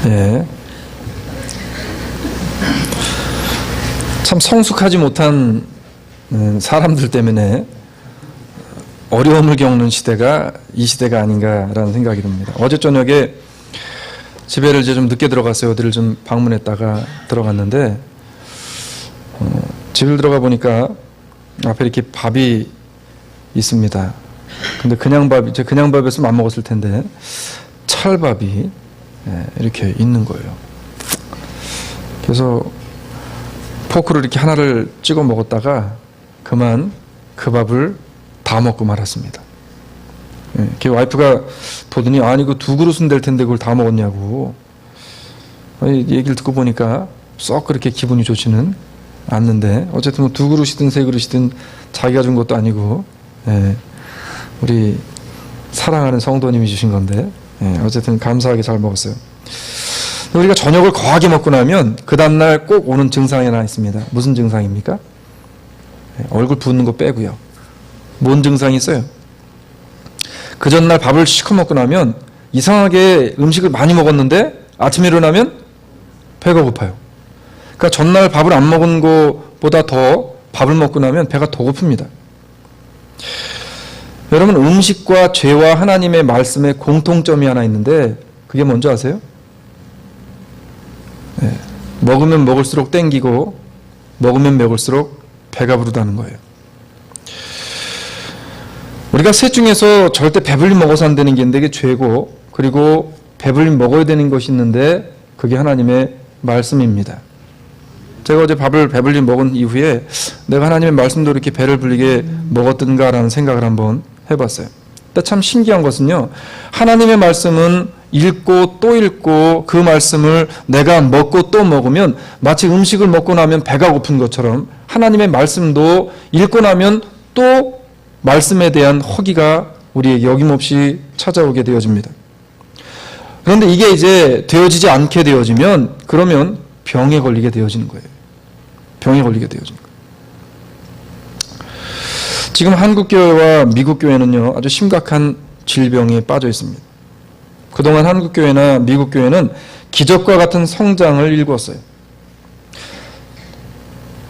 예. 참 성숙하지 못한 사람들 때문에 어려움을 겪는 시대가 이 시대가 아닌가라는 생각이 듭니다. 어제 저녁에 집에를 이제 좀 늦게 들어갔어요. 어디를 좀 방문했다가 들어갔는데 집을 들어가 보니까 앞에 이렇게 밥이 있습니다. 근데 그냥 밥이었으면 안 먹었을 텐데 찰밥이 이렇게 있는 거예요. 그래서 포크로 이렇게 하나를 찍어 먹었다가 그만 그 밥을 다 먹고 말았습니다. 그 와이프가 보더니 아니 그 2그릇은 될 텐데 그걸 다 먹었냐고. 얘기를 듣고 보니까 썩 그렇게 기분이 좋지는 않는데 어쨌든 뭐 2그릇이든 3그릇이든 자기가 준 것도 아니고 우리 사랑하는 성도님이 주신 건데 어쨌든 감사하게 잘 먹었어요. 우리가 저녁을 거하게 먹고 나면 그 다음날 꼭 오는 증상이 하나 있습니다. 무슨 증상입니까? 얼굴 붓는 거 빼고요. 뭔 증상이 있어요? 그 전날 밥을 시커 먹고 나면 이상하게 음식을 많이 먹었는데 아침에 일어나면 배가 고파요. 그러니까 전날 밥을 안 먹은 것보다 더 밥을 먹고 나면 배가 더 고픕니다. 여러분, 음식과 죄와 하나님의 말씀에 공통점이 하나 있는데 그게 뭔지 아세요? 먹으면 먹을수록 땡기고 먹으면 먹을수록 배가 부르다는 거예요. 우리가 셋 중에서 절대 배불리 먹어서 안 되는 게 있는데 그게 죄고, 그리고 배불리 먹어야 되는 것이 있는데 그게 하나님의 말씀입니다. 제가 어제 밥을 배불리 먹은 이후에 내가 하나님의 말씀도 이렇게 배를 불리게 먹었던가라는 생각을 한번 해봤어요. 근데 참 신기한 것은요, 하나님의 말씀은 읽고 또 읽고 그 말씀을 내가 먹고 또 먹으면 마치 음식을 먹고 나면 배가 고픈 것처럼 하나님의 말씀도 읽고 나면 또 말씀에 대한 허기가 우리에게 어김없이 찾아오게 되어집니다. 그런데 이게 이제 되어지지 않게 되어지면 그러면 병에 걸리게 되어지는 거예요. 병에 걸리게 되어지는 거예요. 지금 한국교회와 미국교회는요, 아주 심각한 질병에 빠져 있습니다. 그동안 한국교회나 미국교회는 기적과 같은 성장을 일구었어요.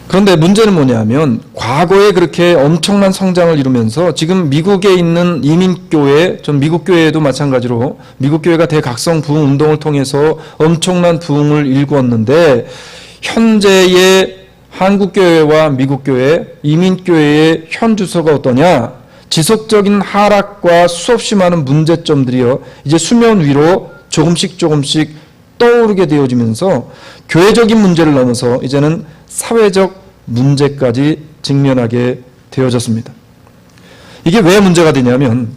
그런데 문제는 뭐냐면 과거에 그렇게 엄청난 성장을 이루면서 지금 미국에 있는 이민교회, 전 미국교회도 마찬가지로 미국교회가 대각성 부흥 운동을 통해서 엄청난 부흥을 일구었는데 현재의 한국교회와 미국교회, 이민교회의 현 주소가 어떠냐? 지속적인 하락과 수없이 많은 문제점들이요, 이제 수면 위로 조금씩 떠오르게 되어지면서 교회적인 문제를 넘어서 이제는 사회적 문제까지 직면하게 되어졌습니다. 이게 왜 문제가 되냐면,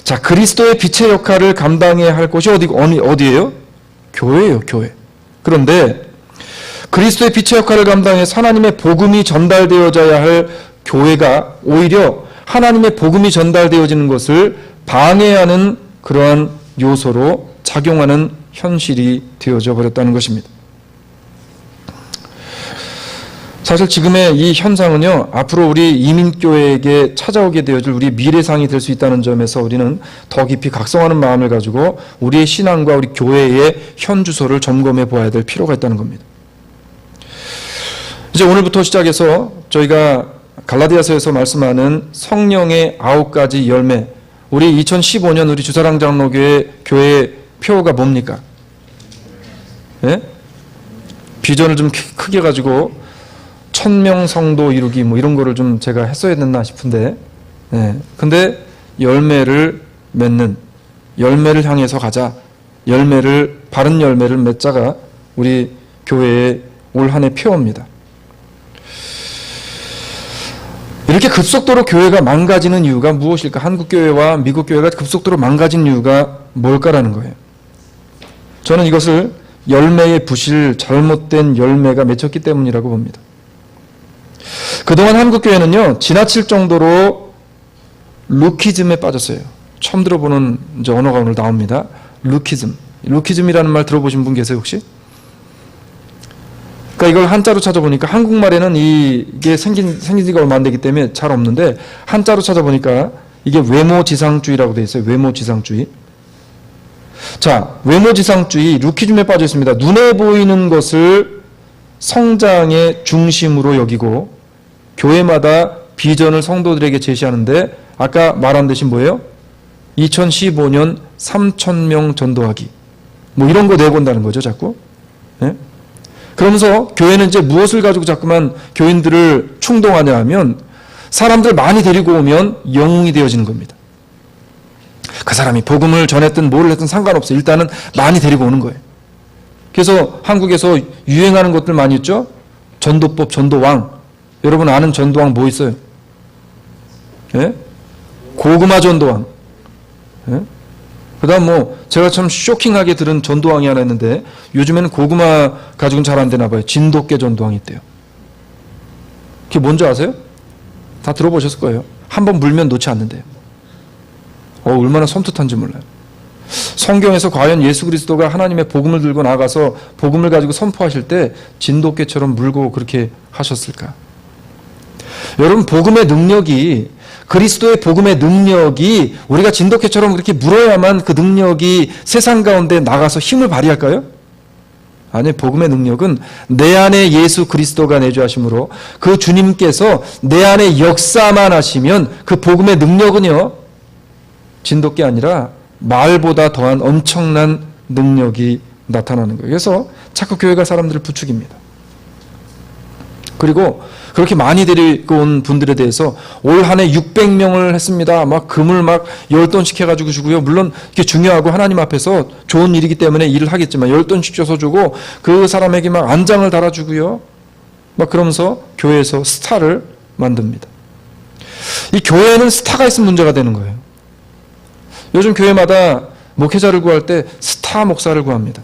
자, 그리스도의 빛의 역할을 감당해야 할 곳이 어디예요? 교회예요, 교회. 그런데 그리스도의 빛의 역할을 감당해서 하나님의 복음이 전달되어져야 할 교회가 오히려 하나님의 복음이 전달되어지는 것을 방해하는 그러한 요소로 작용하는 현실이 되어져 버렸다는 것입니다. 사실 지금의 이 현상은요, 앞으로 우리 이민교회에게 찾아오게 되어질 우리 미래상이 될 수 있다는 점에서 우리는 더 깊이 각성하는 마음을 가지고 우리의 신앙과 우리 교회의 현 주소를 점검해 보아야 될 필요가 있다는 겁니다. 이제 오늘부터 시작해서 저희가 갈라디아서에서 말씀하는 성령의 9가지 열매, 우리 2015년 우리 주사랑 장로교회 교회의 표가 뭡니까? 예? 비전을 좀 크게 가지고 1000명 성도 이루기 뭐 이런 거를 좀 제가 했어야 됐나 싶은데, 근데 열매를 맺는, 열매를 향해서 가자, 바른 열매를 맺자가 우리 교회의 올 한 해 표어입니다. 이렇게 급속도로 교회가 망가지는 이유가 무엇일까? 한국교회와 미국교회가 급속도로 망가진 이유가 뭘까라는 거예요. 저는 이것을 열매의 부실, 잘못된 열매가 맺혔기 때문이라고 봅니다. 그동안 한국교회는요, 지나칠 정도로 루키즘에 빠졌어요. 처음 들어보는 이제 언어가 오늘 나옵니다. 루키즘. 루키즘이라는 말 들어보신 분 계세요, 혹시? 그러니까 이걸 한자로 찾아보니까 한국말에는 이게 생긴 지가 얼마 안 되기 때문에 잘 없는데 한자로 찾아보니까 이게 외모지상주의라고 되어 있어요. 외모지상주의. 자, 외모지상주의, 루키즘에 빠져 있습니다. 눈에 보이는 것을 성장의 중심으로 여기고 교회마다 비전을 성도들에게 제시하는데 아까 말한 듯이 뭐예요? 2015년 3,000명 전도하기. 뭐 이런 거 내본다는 거죠, 자꾸. 예? 그러면서 교회는 이제 무엇을 가지고 자꾸만 교인들을 충동하냐 하면 사람들 많이 데리고 오면 영웅이 되어지는 겁니다. 그 사람이 복음을 전했든 뭘 했든 상관없어. 일단은 많이 데리고 오는 거예요. 그래서 한국에서 유행하는 것들 많이 있죠? 전도법, 전도왕. 여러분 아는 전도왕 뭐 있어요? 예? 고구마 전도왕. 예? 그 다음 뭐 제가 참 쇼킹하게 들은 전도왕이 하나 있는데 요즘에는 고구마 가지고는 잘 안 되나 봐요. 진돗개 전도왕이 있대요. 그게 뭔지 아세요? 다 들어보셨을 거예요. 한번 물면 놓지 않는데요. 얼마나 섬뜩한지 몰라요. 성경에서 과연 예수 그리스도가 하나님의 복음을 들고 나가서 복음을 가지고 선포하실 때 진돗개처럼 물고 그렇게 하셨을까? 여러분 복음의 능력이 그리스도의 복음의 능력이 우리가 진돗개처럼 그렇게 물어야만 그 능력이 세상 가운데 나가서 힘을 발휘할까요? 아니, 복음의 능력은 내 안에 예수 그리스도가 내주하심으로 그 주님께서 내 안에 역사만 하시면 그 복음의 능력은요, 진돗개 아니라 말보다 더한 엄청난 능력이 나타나는 거예요. 그래서 자꾸 교회가 사람들을 부추깁니다. 그리고 그렇게 많이 데리고 온 분들에 대해서 올 한 해 600명을 했습니다. 막 금을 막 10돈씩 해가지고 주고요. 물론 이게 중요하고 하나님 앞에서 좋은 일이기 때문에 일을 하겠지만 10돈씩 줘서 주고 그 사람에게 막 안장을 달아주고요. 막 그러면서 교회에서 스타를 만듭니다. 이 교회에는 스타가 있으면 문제가 되는 거예요. 요즘 교회마다 목회자를 구할 때 스타 목사를 구합니다.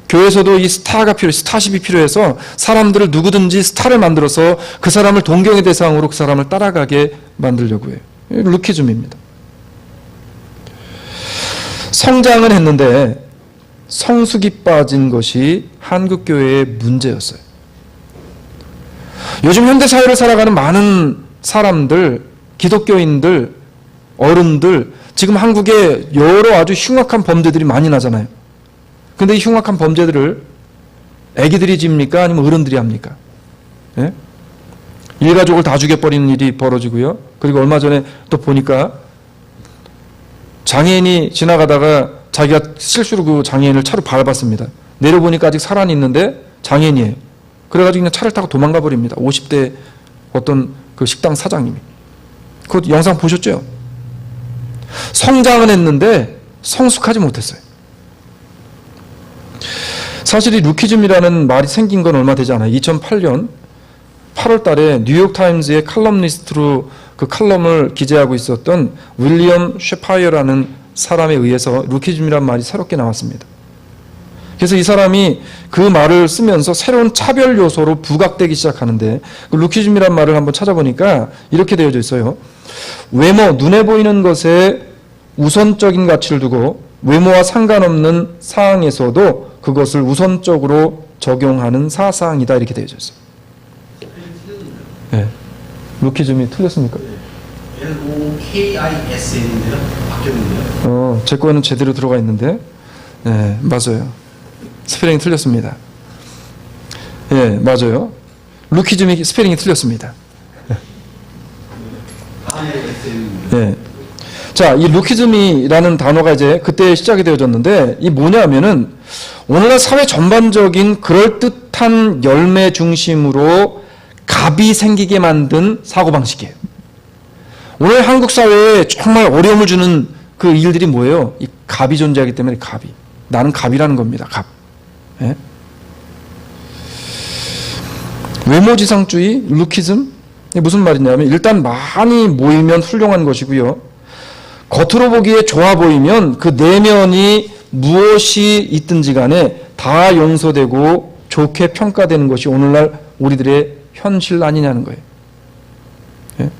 교회에서도 이 스타가 필요해, 스타십이 필요해서 사람들을 누구든지 스타를 만들어서 그 사람을 동경의 대상으로 그 사람을 따라가게 만들려고 해요. 루키즘입니다. 성장은 했는데 성숙이 빠진 것이 한국교회의 문제였어요. 요즘 현대사회를 살아가는 많은 사람들, 기독교인들, 어른들, 지금 한국에 여러 아주 흉악한 범죄들이 많이 나잖아요. 근데 이 흉악한 범죄들을 애기들이 집니까? 아니면 어른들이 합니까? 예? 일가족을 다 죽여버리는 일이 벌어지고요. 그리고 얼마 전에 또 보니까 장애인이 지나가다가 자기가 실수로 그 장애인을 차로 밟았습니다. 내려보니까 아직 살아는 있는데 장애인이에요. 그래가지고 그냥 차를 타고 도망가 버립니다. 50대 어떤 그 식당 사장님이. 그 영상 보셨죠? 성장은 했는데 성숙하지 못했어요. 사실 이 루키즘이라는 말이 생긴 건 얼마 되지 않아요. 2008년 8월 달에 뉴욕타임즈의 칼럼니스트로 그 칼럼을 기재하고 있었던 윌리엄 셰파이어라는 사람에 의해서 루키즘이라는 말이 새롭게 나왔습니다. 그래서 이 사람이 그 말을 쓰면서 새로운 차별 요소로 부각되기 시작하는데 그 루키즘이라는 말을 한번 찾아보니까 이렇게 되어져 있어요. 외모, 눈에 보이는 것에 우선적인 가치를 두고 외모와 상관없는 사항에서도 그것을 우선적으로 적용하는 사상이다, 이렇게 되어져 있어요. 네. 루키즘이 틀렸습니까? LOKIS인데요. 바뀌었는데요. 제 거에는 제대로 들어가 있는데, 네, 맞아요. 스페링이 틀렸습니다. 예, 네, 맞아요. 루키즘이 스페링이 틀렸습니다. 예. 네. 자, 이 루키즘이라는 단어가 이제 그때 시작이 되어졌는데, 이 뭐냐면은, 오늘날 사회 전반적인 그럴듯한 열매 중심으로 갑이 생기게 만든 사고방식이에요. 오늘 한국 사회에 정말 어려움을 주는 그 일들이 뭐예요? 이 갑이 존재하기 때문에 갑이. 나는 갑이라는 겁니다. 갑. 예? 외모지상주의, 루키즘? 이게 무슨 말이냐면 일단 많이 모이면 훌륭한 것이고요. 겉으로 보기에 좋아 보이면 그 내면이 무엇이 있든지 간에 다 용서되고 좋게 평가되는 것이 오늘날 우리들의 현실 아니냐는 거예요. 예?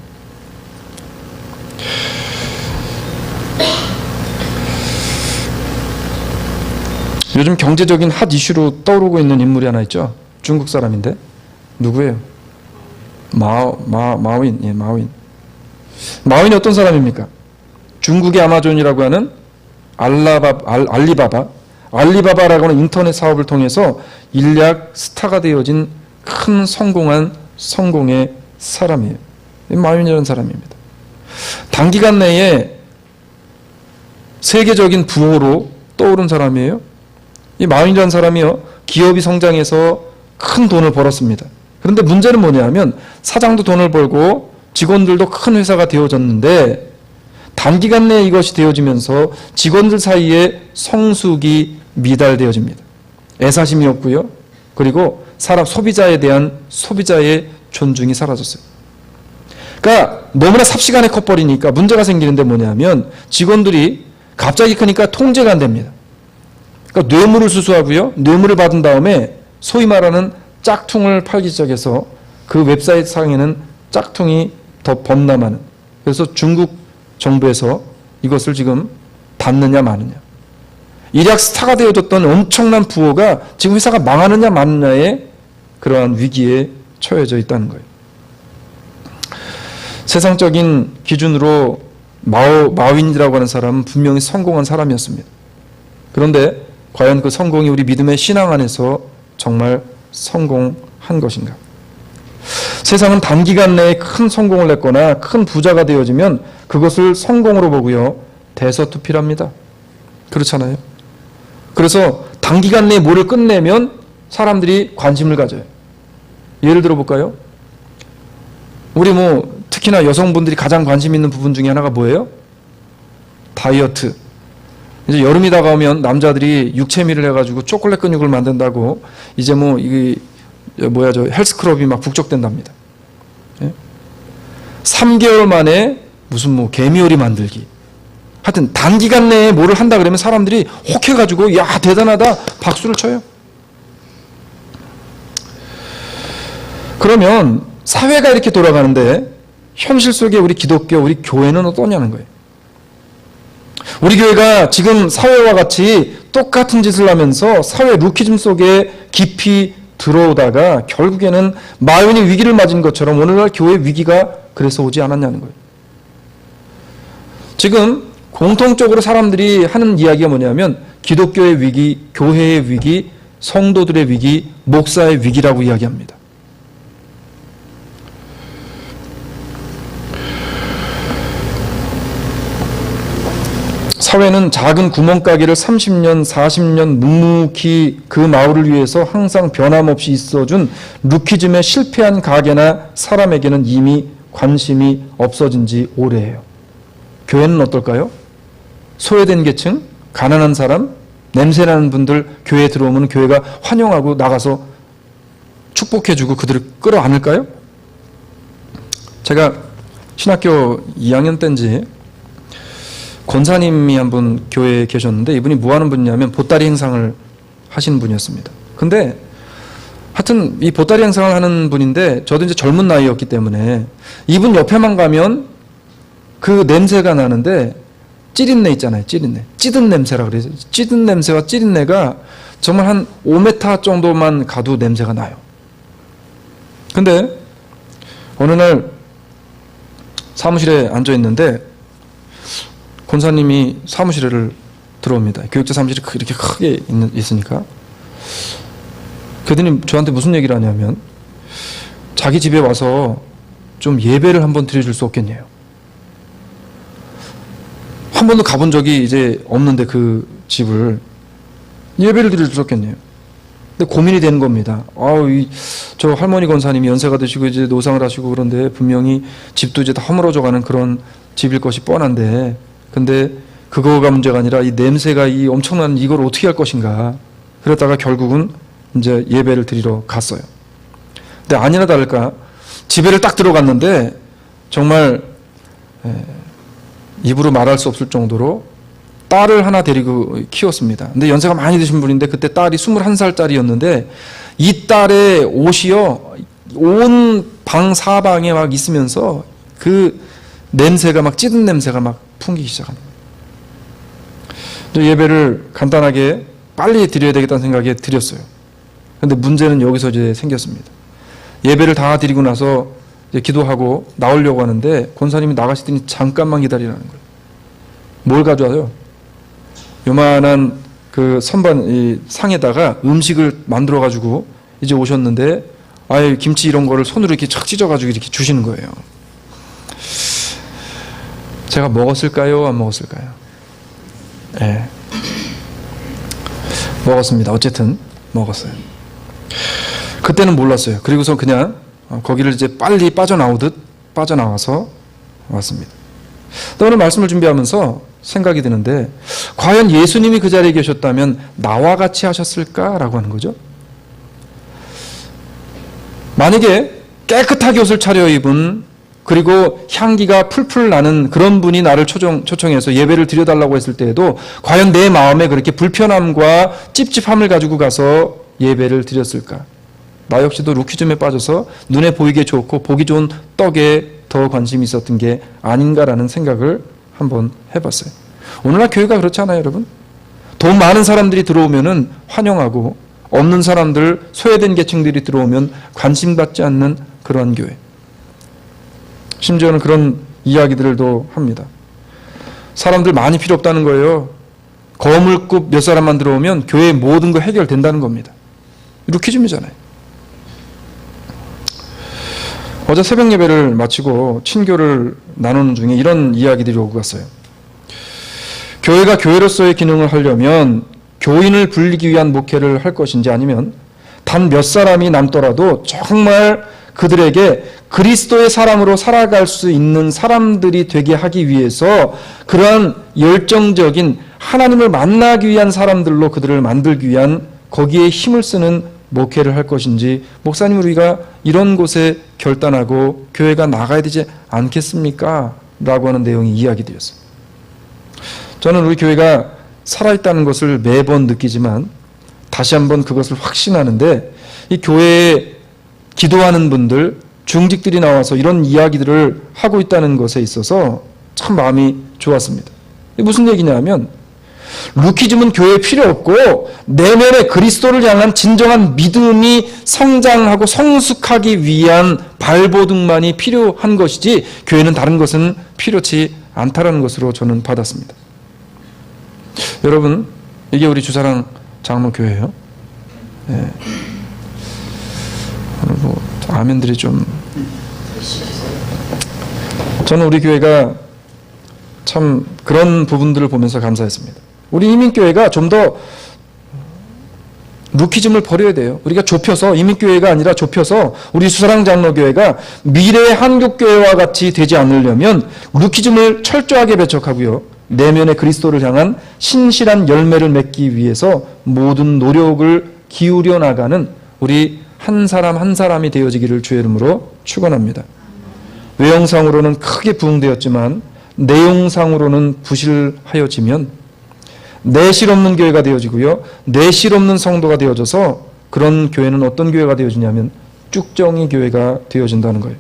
요즘 경제적인 핫 이슈로 떠오르고 있는 인물이 하나 있죠. 중국 사람인데 누구예요? 마윈. 예, 마윈. 마윈이 어떤 사람입니까? 중국의 아마존이라고 하는 알리바바라고는 인터넷 사업을 통해서 일약 스타가 되어진 큰 성공의 사람이에요. 마윈이라는 사람입니다. 단기간 내에 세계적인 부호로 떠오른 사람이에요. 이 마윈이라는 사람이요, 기업이 성장해서 큰 돈을 벌었습니다. 그런데 문제는 뭐냐면 사장도 돈을 벌고 직원들도 큰 회사가 되어졌는데 단기간 내에 이것이 되어지면서 직원들 사이에 성숙이 미달되어집니다. 애사심이 없고요. 그리고 소비자에 대한 소비자의 존중이 사라졌어요. 그러니까 너무나 삽시간에 커버리니까 문제가 생기는데 뭐냐면 직원들이 갑자기 크니까 통제가 안 됩니다. 그러니까 뇌물을 수수하고요. 뇌물을 받은 다음에 소위 말하는 짝퉁을 팔기 시작해서 그 웹사이트 상에는 짝퉁이 더 범람하는. 그래서 중국 정부에서 이것을 지금 닫느냐 마느냐. 일약 스타가 되어졌던 엄청난 부호가 지금 회사가 망하느냐 마느냐의 그러한 위기에 처해져 있다는 거예요. 세상적인 기준으로 마윈이라고 하는 사람은 분명히 성공한 사람이었습니다. 그런데 과연 그 성공이 우리 믿음의 신앙 안에서 정말 성공한 것인가? 세상은 단기간 내에 큰 성공을 냈거나 큰 부자가 되어지면 그것을 성공으로 보고요, 대서투필합니다. 그렇잖아요. 그래서 단기간 내에 뭐를 끝내면 사람들이 관심을 가져요. 예를 들어 볼까요? 우리 특히나 여성분들이 가장 관심 있는 부분 중에 하나가 뭐예요? 다이어트. 이제 여름이 다가오면 남자들이 육체미를 해가지고 초콜릿 근육을 만든다고 이제 헬스클럽이 막 북적댄답니다. 예? 3개월 만에 무슨 개미요리 만들기. 하여튼 단기간 내에 뭐를 한다 그러면 사람들이 혹해가지고 야 대단하다 박수를 쳐요. 그러면 사회가 이렇게 돌아가는데 현실 속에 우리 기독교, 우리 교회는 어떠냐는 거예요. 우리 교회가 지금 사회와 같이 똑같은 짓을 하면서 사회 루키즘 속에 깊이 들어오다가 결국에는 마윈이 위기를 맞은 것처럼 오늘날 교회 위기가 그래서 오지 않았냐는 거예요. 지금 공통적으로 사람들이 하는 이야기가 뭐냐면 기독교의 위기, 교회의 위기, 성도들의 위기, 목사의 위기라고 이야기합니다. 사회는 작은 구멍가게를 30년, 40년 묵묵히 그 마을을 위해서 항상 변함없이 있어준 루키즘에 실패한 가게나 사람에게는 이미 관심이 없어진 지 오래예요. 교회는 어떨까요? 소외된 계층, 가난한 사람, 냄새나는 분들 교회에 들어오면 교회가 환영하고 나가서 축복해주고 그들을 끌어안을까요? 제가 신학교 2학년 때인지 권사님이 한 분 교회에 계셨는데 이분이 뭐 하는 분이냐면 보따리 행상을 하시는 분이었습니다. 근데 하여튼 이 보따리 행상을 하는 분인데 저도 이제 젊은 나이였기 때문에 이분 옆에만 가면 그 냄새가 나는데 찌린내 있잖아요. 찌린내. 찌든 냄새라 그래서 찌든 냄새와 찌린내가 정말 한 5m 정도만 가도 냄새가 나요. 근데 어느 날 사무실에 앉아 있는데 권사님이 사무실을 들어옵니다. 교육자 사무실이 이렇게 크게 있으니까. 그들이 저한테 무슨 얘기를 하냐면 자기 집에 와서 좀 예배를 한번 드려줄 수 없겠냐요. 한 번도 가본 적이 이제 없는데 그 집을 예배를 드릴 수 없겠네요. 근데 고민이 되는 겁니다. 저 할머니 권사님이 연세가 드시고 이제 노상을 하시고 그런데 분명히 집도 이제 다 허물어져가는 그런 집일 것이 뻔한데 근데 그거가 문제가 아니라 이 냄새가 이 엄청난 이걸 어떻게 할 것인가. 그러다가 결국은 이제 예배를 드리러 갔어요. 근데 아니나 다를까 집에를 딱 들어갔는데 정말 입으로 말할 수 없을 정도로 딸을 하나 데리고 키웠습니다. 근데 연세가 많이 드신 분인데 그때 딸이 21살짜리였는데 이 딸의 옷이요 온 방 사방에 막 있으면서 그 냄새가 막 찌든 냄새가 막 풍기기 시작합니다. 예배를 간단하게 빨리 드려야 되겠다는 생각에 드렸어요. 그런데 문제는 여기서 이제 생겼습니다. 예배를 다 드리고 나서 이제 기도하고 나오려고 하는데 권사님이 나가시더니 잠깐만 기다리라는 거예요. 뭘 가져와요? 요만한 그 선반 이 상에다가 음식을 만들어 가지고 이제 오셨는데 아예 김치 이런 거를 손으로 이렇게 착 찢어 가지고 이렇게 주시는 거예요. 제가 먹었을까요? 안 먹었을까요? 예. 먹었습니다. 어쨌든 먹었어요. 그때는 몰랐어요. 그리고서 그냥 거기를 이제 빨리 빠져나오듯 빠져나와서 왔습니다. 또 오늘 말씀을 준비하면서 생각이 드는데 과연 예수님이 그 자리에 계셨다면 나와 같이 하셨을까라고 하는 거죠. 만약에 깨끗하게 옷을 차려입은 그리고 향기가 풀풀 나는 그런 분이 나를 초청해서 예배를 드려달라고 했을 때에도 과연 내 마음에 그렇게 불편함과 찝찝함을 가지고 가서 예배를 드렸을까? 나 역시도 루키즘에 빠져서 눈에 보이게 좋고 보기 좋은 떡에 더 관심이 있었던 게 아닌가라는 생각을 한번 해봤어요. 오늘날 교회가 그렇지 않아요, 여러분? 돈 많은 사람들이 들어오면은 환영하고 없는 사람들, 소외된 계층들이 들어오면 관심받지 않는 그러한 교회. 심지어는 그런 이야기들도 합니다. 사람들 많이 필요 없다는 거예요. 거물급 몇 사람만 들어오면 교회의 모든 거 해결된다는 겁니다. 루키즘이잖아요. 어제 새벽 예배를 마치고 친교를 나누는 중에 이런 이야기들이 오고 갔어요. 교회가 교회로서의 기능을 하려면 교인을 불리기 위한 목회를 할 것인지 아니면 단 몇 사람이 남더라도 정말 그들에게 그리스도의 사람으로 살아갈 수 있는 사람들이 되게 하기 위해서 그러한 열정적인 하나님을 만나기 위한 사람들로 그들을 만들기 위한 거기에 힘을 쓰는 목회를 할 것인지 목사님 우리가 이런 곳에 결단하고 교회가 나가야 되지 않겠습니까? 라고 하는 내용이 이야기되었어요. 저는 우리 교회가 살아있다는 것을 매번 느끼지만 다시 한번 그것을 확신하는데 이 교회에 기도하는 분들, 중직들이 나와서 이런 이야기들을 하고 있다는 것에 있어서 참 마음이 좋았습니다. 이게 무슨 얘기냐면 루키즘은 교회에 필요 없고 내면의 그리스도를 향한 진정한 믿음이 성장하고 성숙하기 위한 발버둥만이 필요한 것이지 교회는 다른 것은 필요치 않다라는 것으로 저는 받았습니다. 여러분, 이게 우리 주사랑 장로교회예요. 네. 뭐 아멘들이 좀 저는 우리 교회가 참 그런 부분들을 보면서 감사했습니다. 우리 이민교회가 좀 더 루키즘을 버려야 돼요. 우리가 좁혀서 이민교회가 아니라 좁혀서 우리 수사랑 장로교회가 미래의 한국교회와 같이 되지 않으려면 루키즘을 철저하게 배척하고요. 내면의 그리스도를 향한 신실한 열매를 맺기 위해서 모든 노력을 기울여 나가는 우리 한 사람 한 사람이 되어지기를 주의 이름으로 축원합니다. 외형상으로는 크게 부흥되었지만 내용상으로는 부실하여지면 내실 없는 교회가 되어지고요. 내실 없는 성도가 되어져서 그런 교회는 어떤 교회가 되어지냐면 쭉정이 교회가 되어진다는 거예요.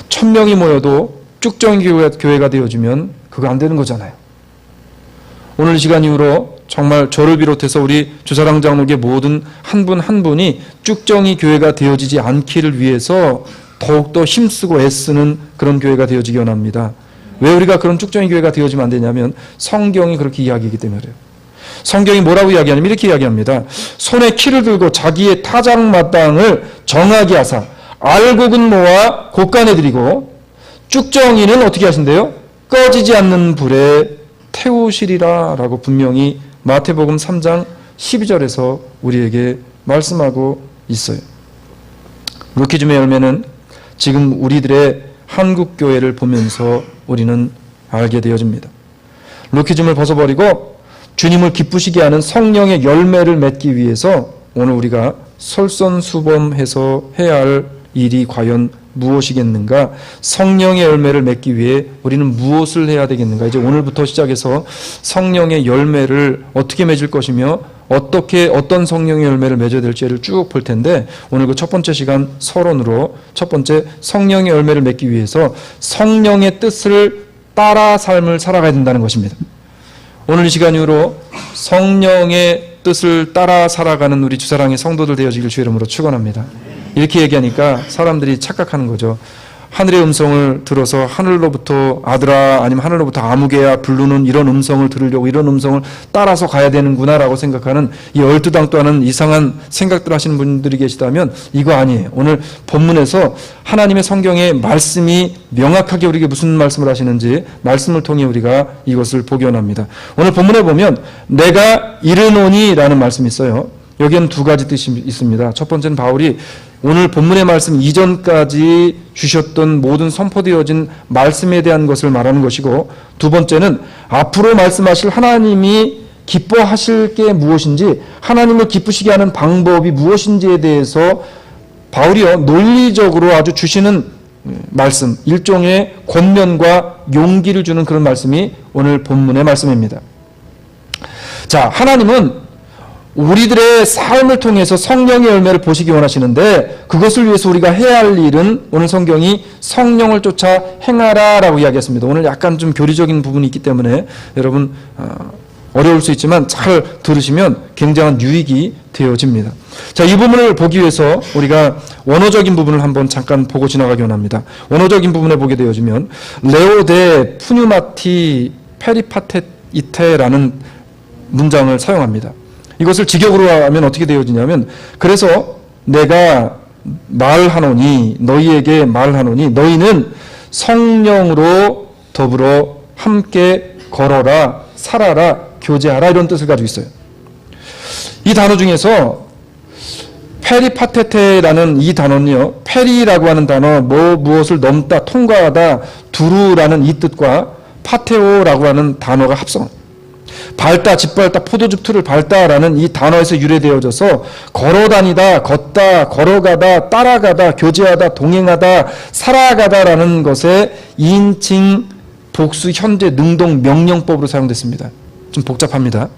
1000명이 모여도 쭉정이 교회가 되어지면 그거 안 되는 거잖아요. 오늘 이 시간 이후로 정말 저를 비롯해서 우리 주사랑 장로교의 모든 한 분 한 분이 쭉정이 교회가 되어지지 않기를 위해서 더욱더 힘쓰고 애쓰는 그런 교회가 되어지기 원합니다. 왜 우리가 그런 쭉정이 교회가 되어지면 안 되냐면 성경이 그렇게 이야기하기 때문에 그래요. 성경이 뭐라고 이야기하냐면 이렇게 이야기합니다. 손에 키를 들고 자기의 타작마땅을 정하게 하사 알곡은 모아 곳간에 들이고 쭉정이는 어떻게 하신대요? 꺼지지 않는 불에 태우시리라 라고 분명히 마태복음 3장 12절에서 우리에게 말씀하고 있어요. 루키즘의 열매는 지금 우리들의 한국교회를 보면서 우리는 알게 되어집니다. 루키즘을 벗어버리고 주님을 기쁘시게 하는 성령의 열매를 맺기 위해서 오늘 우리가 솔선수범해서 해야 할 일이 과연 무엇이겠는가? 성령의 열매를 맺기 위해 우리는 무엇을 해야 되겠는가? 이제 오늘부터 시작해서 성령의 열매를 어떻게 맺을 것이며 어떤 성령의 열매를 맺어야 될지를 쭉 볼 텐데 오늘 그 첫 번째 시간 서론으로 첫 번째 성령의 열매를 맺기 위해서 성령의 뜻을 따라 삶을 살아가야 된다는 것입니다. 오늘 이 시간 이후로 성령의 뜻을 따라 살아가는 우리 주사랑의 성도들 되어지길 주의 이름으로 축원합니다. 이렇게 얘기하니까 사람들이 착각하는 거죠. 하늘의 음성을 들어서 하늘로부터 아들아 아니면 하늘로부터 아무개야 부르는 이런 음성을 들으려고 이런 음성을 따라서 가야 되는구나라고 생각하는 이 얼토당토하는 이상한 생각들 하시는 분들이 계시다면 이거 아니에요. 오늘 본문에서 하나님의 성경의 말씀이 명확하게 우리에게 무슨 말씀을 하시는지 말씀을 통해 우리가 이것을 복연합니다. 오늘 본문에 보면 내가 이르노니라는 말씀이 있어요. 여기에는 두 가지 뜻이 있습니다. 첫 번째는 바울이 오늘 본문의 말씀 이전까지 주셨던 모든 선포되어진 말씀에 대한 것을 말하는 것이고, 두 번째는 앞으로 말씀하실 하나님이 기뻐하실 게 무엇인지, 하나님을 기쁘시게 하는 방법이 무엇인지에 대해서 바울이요 논리적으로 아주 주시는 말씀, 일종의 권면과 용기를 주는 그런 말씀이 오늘 본문의 말씀입니다. 자, 하나님은 우리들의 삶을 통해서 성령의 열매를 보시기 원하시는데, 그것을 위해서 우리가 해야 할 일은 오늘 성경이 성령을 쫓아 행하라라고 이야기했습니다. 오늘 약간 좀 교리적인 부분이 있기 때문에 여러분 어려울 수 있지만 잘 들으시면 굉장한 유익이 되어집니다. 자, 이 부분을 보기 위해서 우리가 원어적인 부분을 한번 잠깐 보고 지나가기 원합니다. 원어적인 부분에 보게 되어지면 레오데 푸뉴마티 페리파테이테라는 문장을 사용합니다. 이것을 직역으로 하면 어떻게 되어지냐면, 그래서 내가 말하노니, 너희에게 말하노니 너희는 성령으로 더불어 함께 걸어라, 살아라, 교제하라, 이런 뜻을 가지고 있어요. 이 단어 중에서 페리파테테라는 이 단어는요, 페리라고 하는 단어, 무엇을 넘다, 통과하다, 두루라는 이 뜻과 파테오라고 하는 단어가 합성, 밟다, 짓밟다, 포도즙 틀을 밟다라는 이 단어에서 유래되어져서 걸어다니다, 걷다, 걸어가다, 따라가다, 교제하다, 동행하다, 살아가다라는 것에 2인칭 복수 현재 능동 명령법으로 사용됐습니다. 좀 복잡합니다.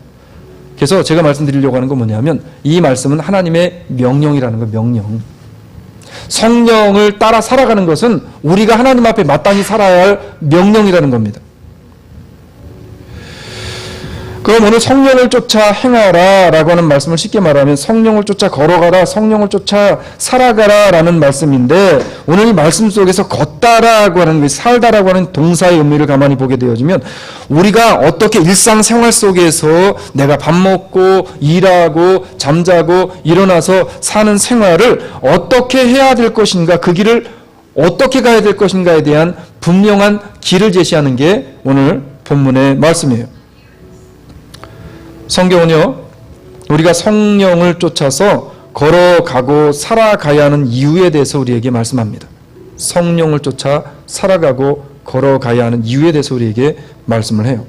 그래서 제가 말씀드리려고 하는 건 뭐냐면, 이 말씀은 하나님의 명령이라는 거, 명령. 성령을 따라 살아가는 것은 우리가 하나님 앞에 마땅히 살아야 할 명령이라는 겁니다. 그럼 오늘 성령을 쫓아 행하라 라고 하는 말씀을 쉽게 말하면 성령을 쫓아 걸어가라, 성령을 쫓아 살아가라 라는 말씀인데, 오늘 이 말씀 속에서 걷다라고 하는, 살다라고 하는 동사의 의미를 가만히 보게 되어지면, 우리가 어떻게 일상생활 속에서 내가 밥 먹고 일하고 잠자고 일어나서 사는 생활을 어떻게 해야 될 것인가, 그 길을 어떻게 가야 될 것인가에 대한 분명한 길을 제시하는 게 오늘 본문의 말씀이에요. 성경은요, 우리가 성령을 쫓아서 걸어가고 살아가야 하는 이유에 대해서 우리에게 말씀합니다. 성령을 쫓아 살아가고 걸어가야 하는 이유에 대해서 우리에게 말씀을 해요.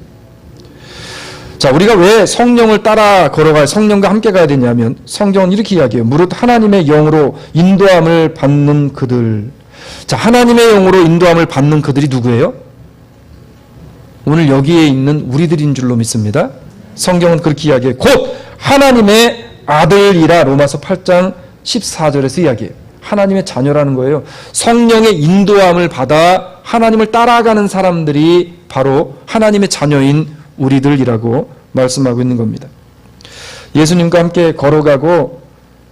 자, 우리가 왜 성령을 따라 걸어가야, 성령과 함께 가야 되냐면, 성경은 이렇게 이야기해요. 무릇 하나님의 영으로 인도함을 받는 그들. 자, 하나님의 영으로 인도함을 받는 그들이 누구예요? 오늘 여기에 있는 우리들인 줄로 믿습니다. 성경은 그렇게 이야기해요. 곧 하나님의 아들이라, 로마서 8장 14절에서 이야기해요. 하나님의 자녀라는 거예요. 성령의 인도함을 받아 하나님을 따라가는 사람들이 바로 하나님의 자녀인 우리들이라고 말씀하고 있는 겁니다. 예수님과 함께 걸어가고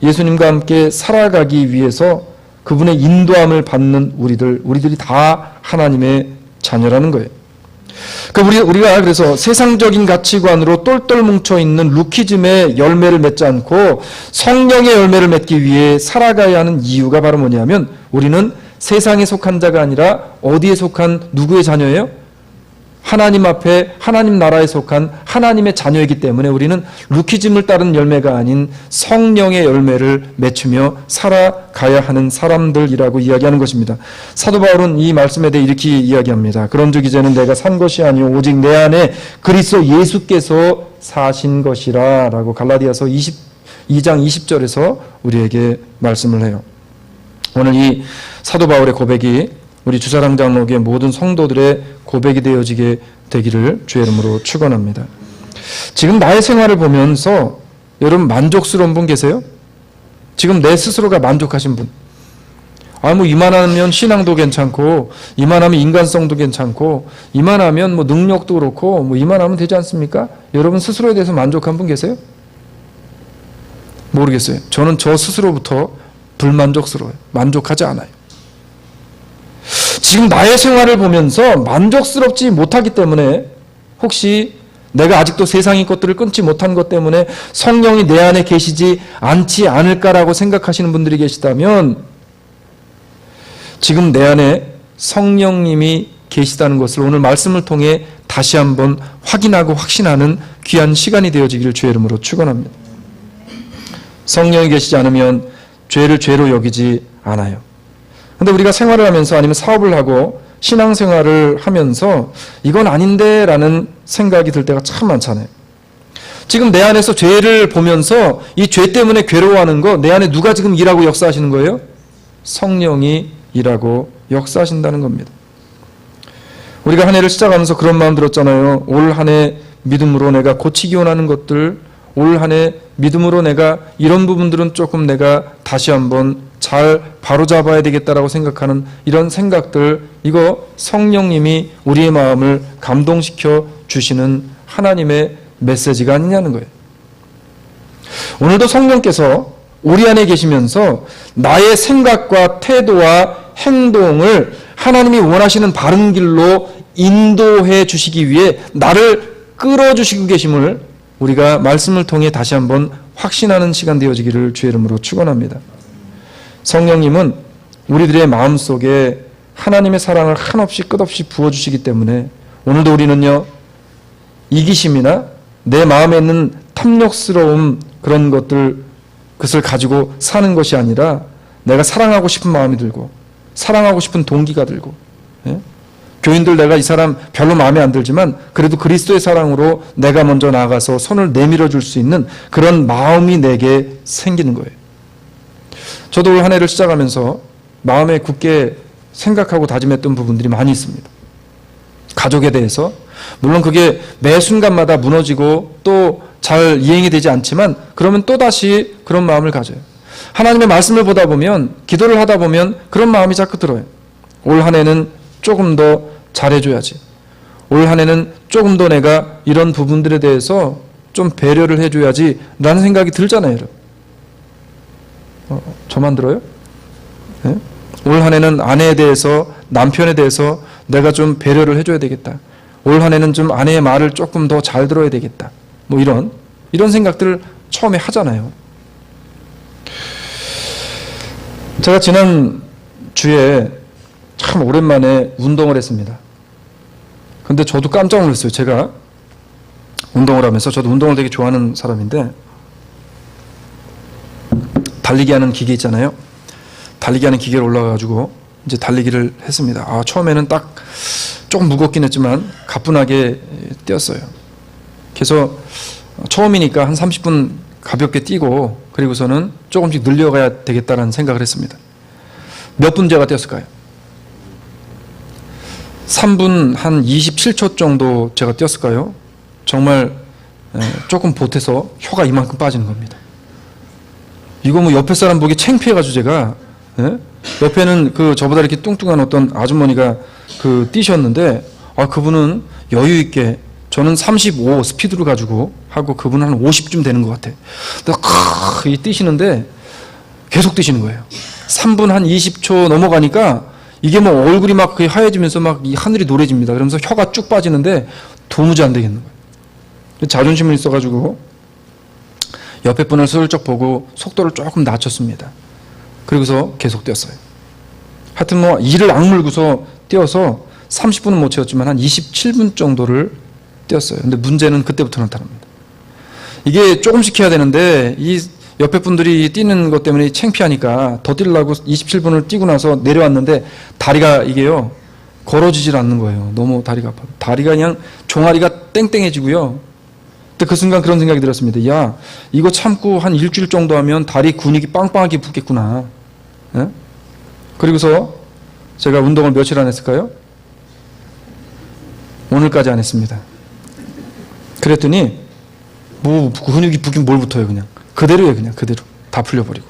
예수님과 함께 살아가기 위해서 그분의 인도함을 받는 우리들이 다 하나님의 자녀라는 거예요. 우리가 그래서 세상적인 가치관으로 똘똘 뭉쳐있는 루키즘의 열매를 맺지 않고 성령의 열매를 맺기 위해 살아가야 하는 이유가 바로 뭐냐면, 우리는 세상에 속한 자가 아니라 어디에 속한 누구의 자녀예요? 하나님 앞에 하나님 나라에 속한 하나님의 자녀이기 때문에 우리는 루키즘을 따른 열매가 아닌 성령의 열매를 맺으며 살아가야 하는 사람들이라고 이야기하는 것입니다. 사도 바울은 이 말씀에 대해 이렇게 이야기합니다. 그런즉 이제는 내가 산 것이 아니요 오직 내 안에 그리스도 예수께서 사신 것이라 라고 갈라디아서 2장 20절에서 우리에게 말씀을 해요. 오늘 이 사도 바울의 고백이 우리 주사랑 장로교의 모든 성도들의 고백이 되어지게 되기를 주의 이름으로 축원합니다. 지금 나의 생활을 보면서 여러분 만족스러운 분 계세요? 지금 내 스스로가 만족하신 분? 뭐 이만하면 신앙도 괜찮고, 이만하면 인간성도 괜찮고, 이만하면 뭐 능력도 그렇고, 뭐 이만하면 되지 않습니까? 여러분 스스로에 대해서 만족한 분 계세요? 모르겠어요. 저는 저 스스로부터 불만족스러워요. 만족하지 않아요. 지금 나의 생활을 보면서 만족스럽지 못하기 때문에 혹시 내가 아직도 세상의 것들을 끊지 못한 것 때문에 성령이 내 안에 계시지 않지 않을까라고 생각하시는 분들이 계시다면 지금 내 안에 성령님이 계시다는 것을 오늘 말씀을 통해 다시 한번 확인하고 확신하는 귀한 시간이 되어지기를 주의 이름으로 축원합니다. 성령이 계시지 않으면 죄를 죄로 여기지 않아요. 근데 우리가 생활을 하면서 아니면 사업을 하고 신앙생활을 하면서 이건 아닌데 라는 생각이 들 때가 참 많잖아요. 지금 내 안에서 죄를 보면서 이 죄 때문에 괴로워하는 거 내 안에 누가 지금 일하고 역사하시는 거예요? 성령이 일하고 역사하신다는 겁니다. 우리가 한 해를 시작하면서 그런 마음 들었잖아요. 올 한 해 믿음으로 내가 고치기 원하는 것들, 올 한 해 믿음으로 내가 이런 부분들은 조금 내가 다시 한번 잘 바로잡아야 되겠다라고 생각하는 이런 생각들, 이거 성령님이 우리의 마음을 감동시켜 주시는 하나님의 메시지가 아니냐는 거예요. 오늘도 성령께서 우리 안에 계시면서 나의 생각과 태도와 행동을 하나님이 원하시는 바른 길로 인도해 주시기 위해 나를 끌어주시고 계심을 우리가 말씀을 통해 다시 한번 확신하는 시간 되어지기를 주의 이름으로 축원합니다. 성령님은 우리들의 마음속에 하나님의 사랑을 한없이 끝없이 부어주시기 때문에 오늘도 우리는요, 이기심이나 내 마음에 있는 탐욕스러움 그런 그것을 가지고 사는 것이 아니라 내가 사랑하고 싶은 마음이 들고 사랑하고 싶은 동기가 들고, 예? 교인들 내가 이 사람 별로 마음에 안 들지만 그래도 그리스도의 사랑으로 내가 먼저 나아가서 손을 내밀어 줄 수 있는 그런 마음이 내게 생기는 거예요. 저도 올 한 해를 시작하면서 마음에 굳게 생각하고 다짐했던 부분들이 많이 있습니다. 가족에 대해서 물론 그게 매 순간마다 무너지고 또 잘 이행이 되지 않지만 그러면 또다시 그런 마음을 가져요. 하나님의 말씀을 보다 보면 기도를 하다 보면 그런 마음이 자꾸 들어요. 올 한 해는 조금 더 잘해줘야지. 올 한 해는 조금 더 내가 이런 부분들에 대해서 좀 배려를 해줘야지 라는 생각이 들잖아요. 여러분. 저만 들어요? 네? 올 한 해는 아내에 대해서 남편에 대해서 내가 좀 배려를 해줘야 되겠다. 올 한 해는 좀 아내의 말을 조금 더 잘 들어야 되겠다. 뭐 이런 생각들을 처음에 하잖아요. 제가 지난 주에 참 오랜만에 운동을 했습니다. 근데 저도 깜짝 놀랐어요. 제가 운동을 하면서 저도 운동을 되게 좋아하는 사람인데 달리기 하는 기계 있잖아요. 달리기 하는 기계를 올라가가지고 이제 달리기를 했습니다. 처음에는 딱 조금 무겁긴 했지만 가뿐하게 뛰었어요. 그래서 처음이니까 한 30분 가볍게 뛰고 그리고서는 조금씩 늘려가야 되겠다는 생각을 했습니다. 몇 분 제가 뛰었을까요? 3분 한 27초 정도 제가 뛰었을까요? 정말 조금 보태서 혀가 이만큼 빠지는 겁니다. 이거 뭐 옆에 사람 보기 창피해가지고 제가 옆에는 그 저보다 이렇게 뚱뚱한 어떤 아주머니가 뛰셨는데 그분은 여유 있게 저는 35 스피드를 가지고 하고 그분은 한 50쯤 되는 것 같아. 근데 뛰시는데 계속 뛰시는 거예요. 3분 한 20초 넘어가니까 이게 뭐 얼굴이 막 하얘지면서 막 이 하늘이 노래집니다. 그러면서 혀가 쭉 빠지는데 도무지 안 되겠는 거예요. 자존심이 있어가지고 옆에 분을 슬쩍 보고 속도를 조금 낮췄습니다. 그리고서 계속 뛰었어요. 하여튼 뭐 이를 악물고서 뛰어서 30분은 못 채웠지만 한 27분 정도를 뛰었어요. 근데 문제는 그때부터 나타납니다. 이게 조금씩 해야 되는데 이 옆에 분들이 뛰는 것 때문에 창피하니까 더 뛰려고 27분을 뛰고 나서 내려왔는데 다리가 이게요 걸어지질 않는 거예요. 너무 다리가 아파요. 다리가 그냥 종아리가 땡땡해지고요. 근데 그 순간 그런 생각이 들었습니다. 야, 이거 참고 한 일주일 정도 하면 다리 근육이 빵빵하게 붙겠구나. 예? 그리고서 제가 운동을 며칠 안 했을까요? 오늘까지 안 했습니다. 그랬더니 뭐 근육이 붙긴 뭘 붙어요. 그냥 그대로예요. 그냥 그대로 다 풀려버리고.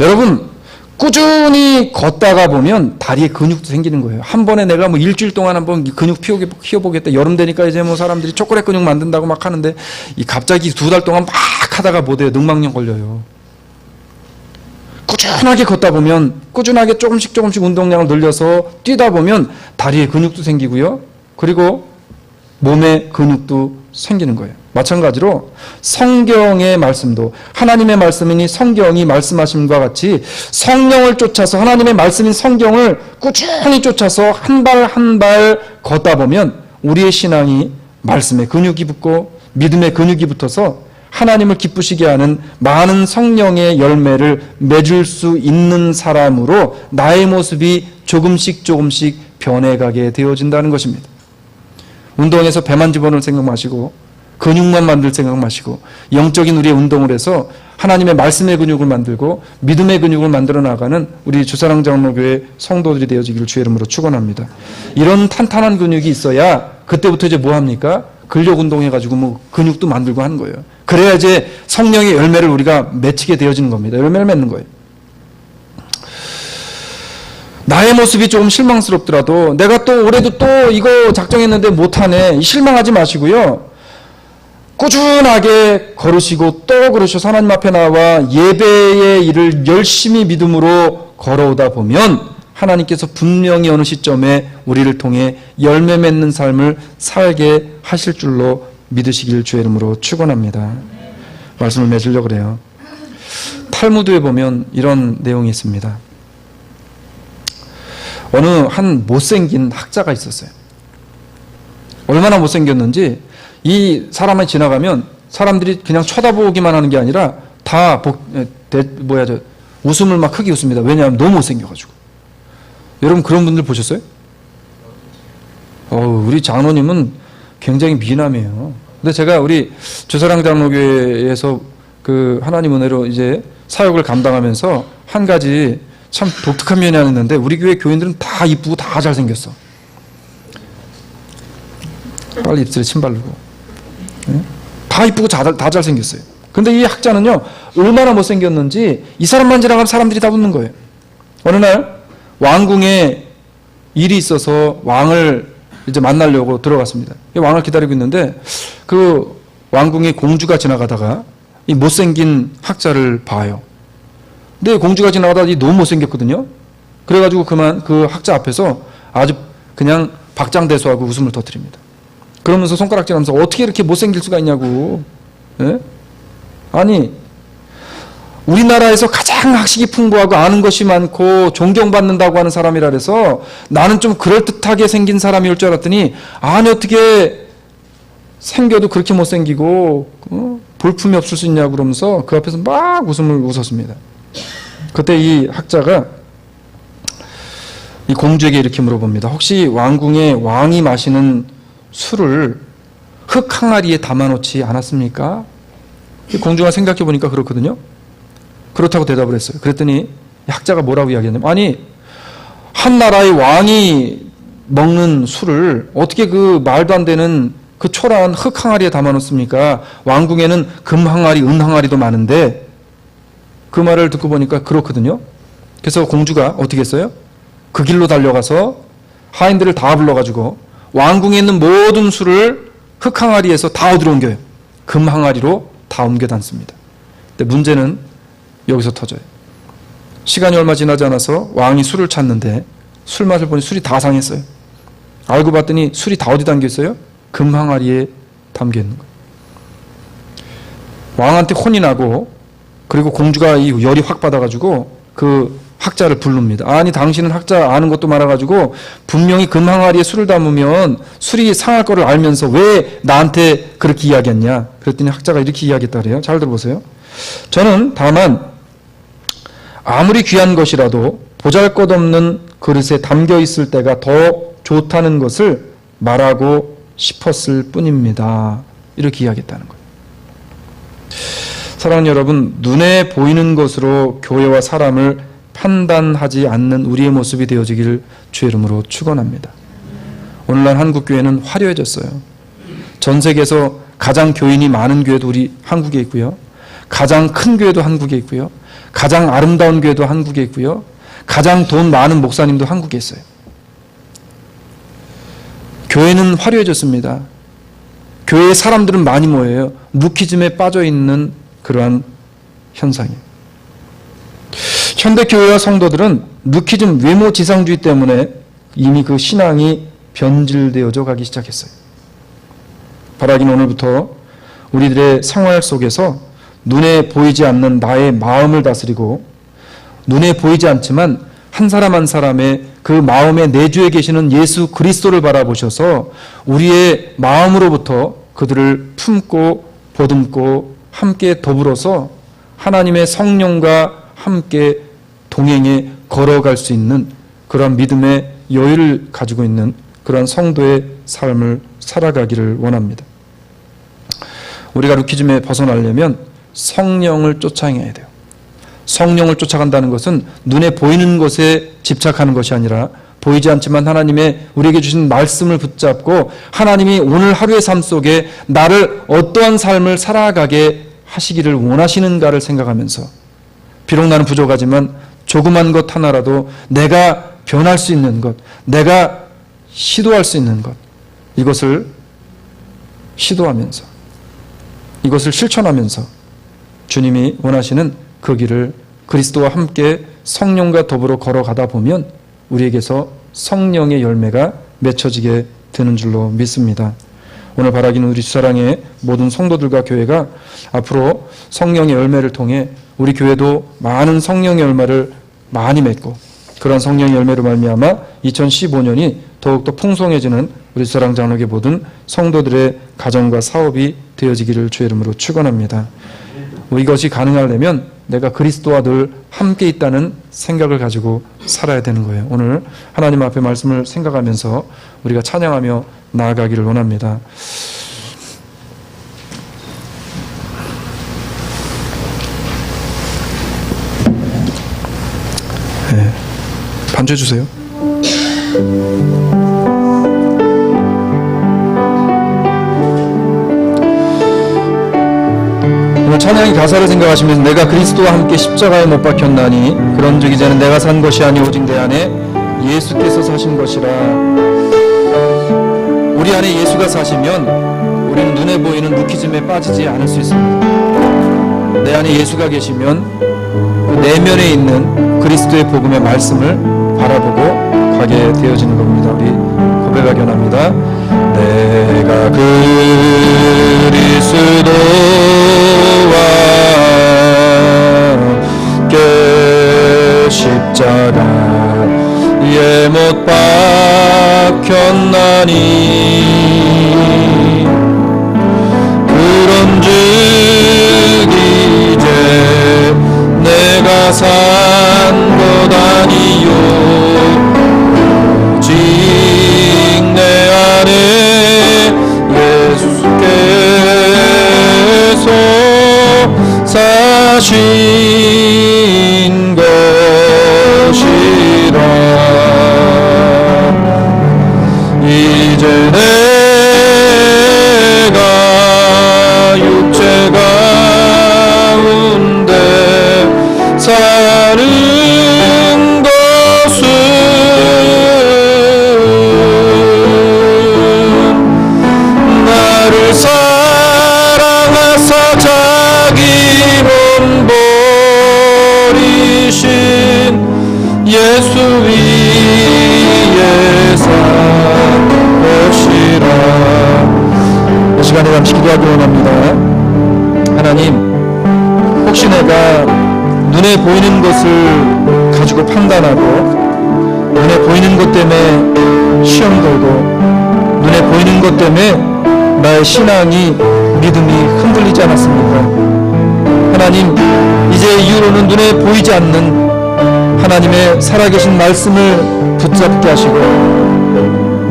여러분 꾸준히 걷다가 보면 다리에 근육도 생기는 거예요. 한 번에 내가 뭐 일주일 동안 한번 근육 키워보겠다. 여름 되니까 이제 뭐 사람들이 초콜릿 근육 만든다고 막 하는데 갑자기 2달 동안 막 하다가 못해요. 능망령 걸려요. 꾸준하게 걷다 보면, 꾸준하게 조금씩 운동량을 늘려서 뛰다 보면 다리에 근육도 생기고요. 그리고 몸에 근육도 생기는 거예요. 마찬가지로 성경의 말씀도, 하나님의 말씀이니 성경이 말씀하심과 같이 성령을 쫓아서, 하나님의 말씀인 성경을 꾸준히 쫓아서 한 발 한 발 걷다 보면 우리의 신앙이 말씀에 근육이 붙고 믿음에 근육이 붙어서 하나님을 기쁘시게 하는 많은 성령의 열매를 맺을 수 있는 사람으로 나의 모습이 조금씩 변해가게 되어진다는 것입니다. 운동에서 배만 집어넣을 생각 마시고 근육만 만들 생각 마시고 영적인 우리의 운동을 해서 하나님의 말씀의 근육을 만들고 믿음의 근육을 만들어 나가는 우리 주사랑장로교회 성도들이 되어지기를 주의 이름으로 축원합니다. 이런 탄탄한 근육이 있어야 그때부터 이제 뭐 합니까? 근력 운동해가지고 뭐 근육도 만들고 하는 거예요. 그래야 이제 성령의 열매를 우리가 맺히게 되어지는 겁니다. 열매를 맺는 거예요. 나의 모습이 조금 실망스럽더라도 내가 또 올해도 또 이거 작정했는데 못하네, 실망하지 마시고요. 꾸준하게 걸으시고 또 걸으셔서 하나님 앞에 나와 예배의 일을 열심히 믿음으로 걸어오다 보면 하나님께서 분명히 어느 시점에 우리를 통해 열매 맺는 삶을 살게 하실 줄로 믿으시길 주의 이름으로 축원합니다. 말씀을 맺으려고 그래요. 탈무드에 보면 이런 내용이 있습니다. 어느 한 못생긴 학자가 있었어요. 얼마나 못생겼는지 이 사람이 지나가면 사람들이 그냥 쳐다보기만 하는 게 아니라 다 웃음을 막 크게 웃습니다. 왜냐하면 너무 못생겨가지고. 여러분 그런 분들 보셨어요? 우리 장로님은 굉장히 미남이에요. 근데 제가 우리 주사랑 장로교회에서 그 하나님 은혜로 이제 사역을 감당하면서 한 가지 참 독특한 면이 하나 있는데, 우리 교회 교인들은 다 이쁘고 다 잘생겼어. 빨리 입술에 침 바르고. 다 이쁘고 다 잘생겼어요. 근데 이 학자는요, 얼마나 못생겼는지 이 사람만 지나가면 사람들이 다 웃는 거예요. 어느 날 왕궁에 일이 있어서 왕을 이제 만나려고 들어갔습니다. 왕을 기다리고 있는데 그 왕궁에 공주가 지나가다가 이 못생긴 학자를 봐요. 근데 공주가 지나가다가 너무 못생겼거든요. 그래가지고 그만 그 학자 앞에서 아주 그냥 박장대소하고 웃음을 터뜨립니다. 그러면서 손가락질하면서 어떻게 이렇게 못생길 수가 있냐고. 예? 아니, 우리나라에서 가장 학식이 풍부하고 아는 것이 많고 존경받는다고 하는 사람이라 그래서 나는 좀 그럴듯하게 생긴 사람일 줄 알았더니, 아니 어떻게 생겨도 그렇게 못생기고 볼품이 없을 수 있냐고 그러면서 그 앞에서 막 웃음을 웃었습니다. 그때 이 학자가 이 공주에게 이렇게 물어봅니다. 혹시 왕궁에 왕이 마시는 술을 흙 항아리에 담아놓지 않았습니까? 공주가 생각해 보니까 그렇거든요. 그렇다고 대답을 했어요. 그랬더니 학자가 뭐라고 이야기했냐면, 아니 한 나라의 왕이 먹는 술을 어떻게 그 말도 안 되는 그 초라한 흙 항아리에 담아놓습니까? 왕궁에는 금 항아리, 은 항아리도 많은데. 그 말을 듣고 보니까 그렇거든요. 그래서 공주가 어떻게 했어요? 그 길로 달려가서 하인들을 다 불러가지고 왕궁에 있는 모든 술을 흙 항아리에서 다 얻으러 옮겨요. 금 항아리로 다 옮겨 담습니다. 근데 문제는 여기서 터져요. 시간이 얼마 지나지 않아서 왕이 술을 찾는데 술 맛을 보니 술이 다 상했어요. 알고 봤더니 술이 다 어디 담겨 있어요? 금 항아리에 담겨 있는 거예요. 왕한테 혼이 나고, 그리고 공주가 이 열이 확 받아가지고 그 학자를 부릅니다. 아니 당신은 학자 아는 것도 많아가지고 분명히 금 항아리에 술을 담으면 술이 상할 거를 알면서 왜 나한테 그렇게 이야기했냐. 그랬더니 학자가 이렇게 이야기했다 그래요. 잘 들어보세요. 저는 다만 아무리 귀한 것이라도 보잘것없는 그릇에 담겨 있을 때가 더 좋다는 것을 말하고 싶었을 뿐입니다. 이렇게 이야기했다는 거예요. 사랑하는 여러분, 눈에 보이는 것으로 교회와 사람을 판단하지 않는 우리의 모습이 되어지기를 주의 이름으로 축원합니다. 오늘날 한국교회는 화려해졌어요. 전 세계에서 가장 교인이 많은 교회도 우리 한국에 있고요. 가장 큰 교회도 한국에 있고요. 가장 아름다운 교회도 한국에 있고요. 가장 돈 많은 목사님도 한국에 있어요. 교회는 화려해졌습니다. 교회에 사람들은 많이 모여요. 무키즘에 빠져있는 그러한 현상이에요. 현대교회와 성도들은 루키즘 외모지상주의 때문에 이미 그 신앙이 변질되어져 가기 시작했어요. 바라기는 오늘부터 우리들의 생활 속에서 눈에 보이지 않는 나의 마음을 다스리고 눈에 보이지 않지만 한 사람 한 사람의 그 마음의 내주에 계시는 예수 그리스도를 바라보셔서 우리의 마음으로부터 그들을 품고 보듬고 함께 더불어서 하나님의 성령과 함께 동행해 걸어갈 수 있는 그런 믿음의 여유를 가지고 있는 그런 성도의 삶을 살아가기를 원합니다. 우리가 루키즘에 벗어나려면 성령을 쫓아가야 돼요. 성령을 쫓아간다는 것은 눈에 보이는 것에 집착하는 것이 아니라 보이지 않지만 하나님의 우리에게 주신 말씀을 붙잡고 하나님이 오늘 하루의 삶 속에 나를 어떠한 삶을 살아가게 하시기를 원하시는가를 생각하면서 비록 나는 부족하지만 조그만 것 하나라도 내가 변할 수 있는 것, 내가 시도할 수 있는 것, 이것을 시도하면서 이것을 실천하면서 주님이 원하시는 그 길을 그리스도와 함께 성령과 더불어 걸어가다 보면 우리에게서 성령의 열매가 맺혀지게 되는 줄로 믿습니다. 오늘 바라기는 우리 주사랑의 모든 성도들과 교회가 앞으로 성령의 열매를 통해 우리 교회도 많은 성령의 열매를 많이 맺고 그런 성령의 열매로 말미암아 2015년이 더욱더 풍성해지는 우리 주사랑 장로교 모든 성도들의 가정과 사업이 되어지기를 주의 이름으로 축원합니다. 이것이 가능하려면 내가 그리스도와 늘 함께 있다는 생각을 가지고 살아야 되는 거예요. 오늘 하나님 앞에 말씀을 생각하면서 우리가 찬양하며 나아가기를 원합니다. 네, 반주해 주세요. 찬양의 가사를 생각하시면서 내가 그리스도와 함께 십자가에 못 박혔나니 그런즉 이제는 내가 산 것이 아니 오직 내 안에 예수께서 사신 것이라. 우리 안에 예수가 사시면 우리는 눈에 보이는 루키즘에 빠지지 않을 수 있습니다. 내 안에 예수가 계시면 그 내면에 있는 그리스도의 복음의 말씀을 바라보고 가게 되어지는 겁니다. 우리 고백하기 원합니다. 내가 그리스도와 함께 십자가에 못 박혔나니 그런즉 이제 내가 산 것 아니요 오직 내 안에 예수께서 사신 것이라. 이제 내가 육체 가운데 사는 것은 나를 사랑하사 자기 몸 버리신 예수 위에 산 것이라. 이 시간에 잠시 기도하기 원합니다. 하나님, 혹시 내가 눈에 보이는 것을 가지고 판단하고 눈에 보이는 것 때문에 시험 걸고 눈에 보이는 것 때문에 나의 신앙이 믿음이 흔들리지 않았습니까? 하나님, 이제 이후로는 눈에 보이지 않는 하나님의 살아계신 말씀을 붙잡게 하시고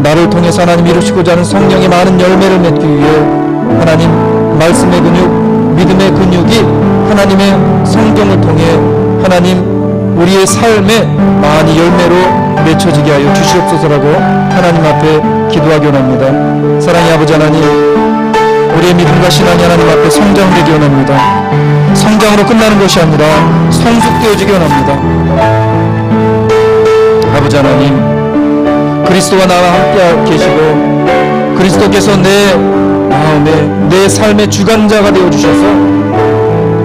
나를 통해서 하나님 이루시고자 하는 성령의 많은 열매를 맺기 위해 하나님 말씀의 근육, 믿음의 근육이 하나님의 성경을 통해 하나님 우리의 삶에 많이 열매로 맺혀지게 하여 주시옵소서라고 하나님 앞에 기도하기 원합니다. 사랑의 아버지 하나님, 우리의 믿음과 신앙이 하나님 앞에 성장되기 원합니다. 성장으로 끝나는 것이 아니라 성숙되어지기 원합니다. 아버지 하나님, 그리스도와 나와 함께 계시고 그리스도께서 내 마음에 내 삶의 주관자가 되어주셔서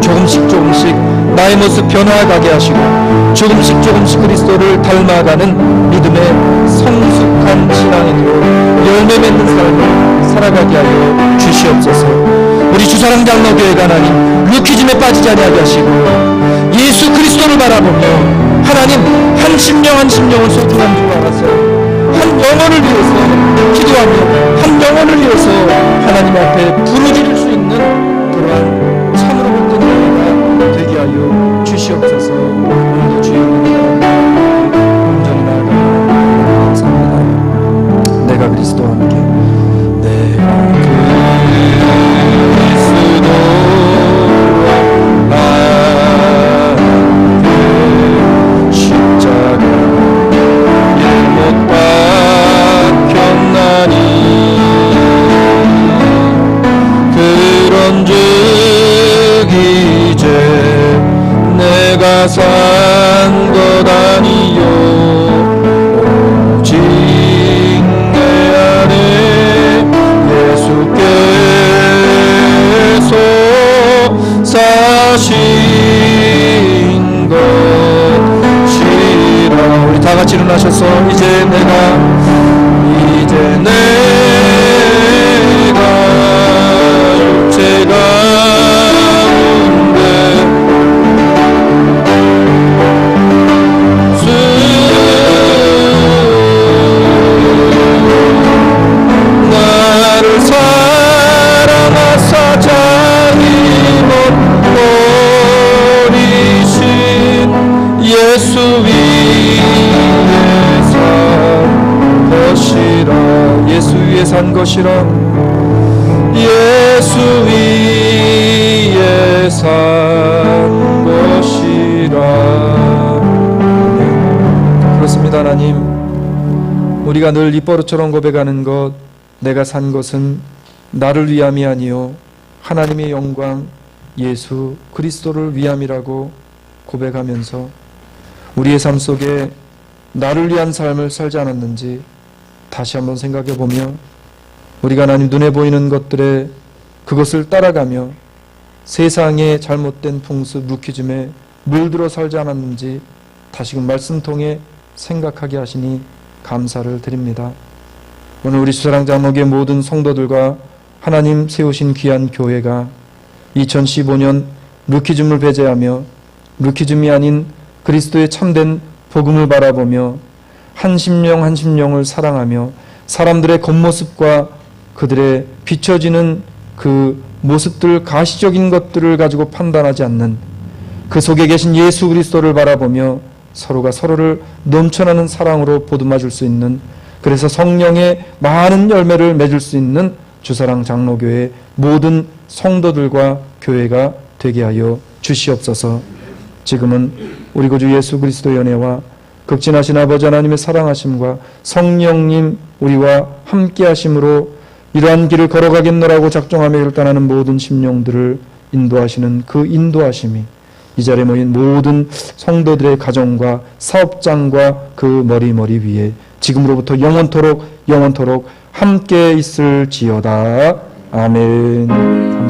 조금씩 나의 모습 변화가게 하시고 조금씩 조금씩 그리스도를 닮아가는 믿음의 성숙한 신앙인으로 열매 맺는 삶을 살아가게 하여 주시옵소서. 우리 주사랑 장로교회가 하나님 루키즘에 빠지지 아니하게 하시고 예수 그리스도를 바라보며 하나님 한 심령 한 심령을 소중한 줄 알아서 한 영혼을 위해서 기도하며 한 영혼을 위해서 하나님 앞에 부르짖을 수 있는 그러한 참으로 온전한 예배가 되게 하여 주시옵소서. 오늘도 주의 은혜가 온전히 나아가는 감사합니다. 내가 그리스도와 함께 내가 산 것 아니요 오직 내 안에 예수께서 사신 것이라. 우리 다 같이 일어나셔서 이제 내가 육체가 예수 위에 산 것이라. 예수 위에 산 것이라. 그렇습니다. 하나님, 우리가 늘 입버릇처럼 고백하는 것, 내가 산 것은 나를 위함이 아니요 하나님의 영광 예수 그리스도를 위함이라고 고백하면서 우리의 삶 속에 나를 위한 삶을 살지 않았는지 다시 한번 생각해 보며 우리가 하나님 눈에 보이는 것들에 그것을 따라가며 세상의 잘못된 풍습 루키즘에 물들어 살지 않았는지 다시금 말씀 통해 생각하게 하시니 감사를 드립니다. 오늘 우리 수사랑 장로교회 모든 성도들과 하나님 세우신 귀한 교회가 2015년 루키즘을 배제하며 루키즘이 아닌 그리스도의 참된 복음을 바라보며 한 심령 한 심령을 사랑하며 사람들의 겉모습과 그들의 비춰지는 그 모습들, 가시적인 것들을 가지고 판단하지 않는 그 속에 계신 예수 그리스도를 바라보며 서로가 서로를 넘쳐나는 사랑으로 보듬어 줄 수 있는, 그래서 성령의 많은 열매를 맺을 수 있는 주사랑 장로교회 모든 성도들과 교회가 되게 하여 주시옵소서. 지금은 우리 구주 예수 그리스도의 은혜와 극진하신 아버지 하나님의 사랑하심과 성령님 우리와 함께 하심으로 이러한 길을 걸어가겠노라고 작정하며 결단하는 모든 심령들을 인도하시는 그 인도하심이 이 자리에 모인 모든 성도들의 가정과 사업장과 그 머리 위에 지금으로부터 영원토록 함께 있을지어다. 아멘.